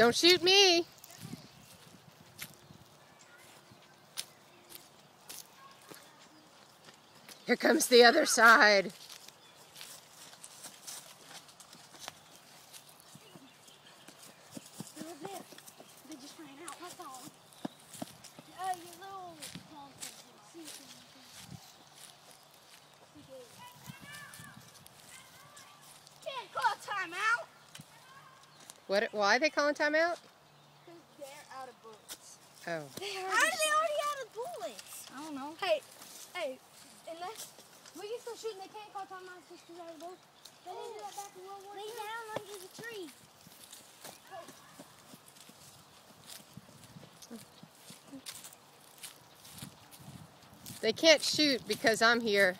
Don't shoot me. Here comes the other side. They just ran out. That's all. Your little can't call timeout. What? Why are they calling timeout? Because they're out of bullets. Oh. How are they already out of bullets? I don't know. Hey, unless we can still shoot and they can't call timeout just because they're out of bullets. They didn't do that back in World War II. Lay down under the tree. They can't shoot because I'm here.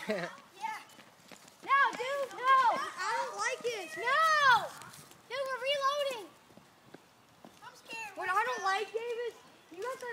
Yeah. No, dude, no. I don't like it. No. Dude, we're reloading. I'm scared. What I don't like, David, you have to...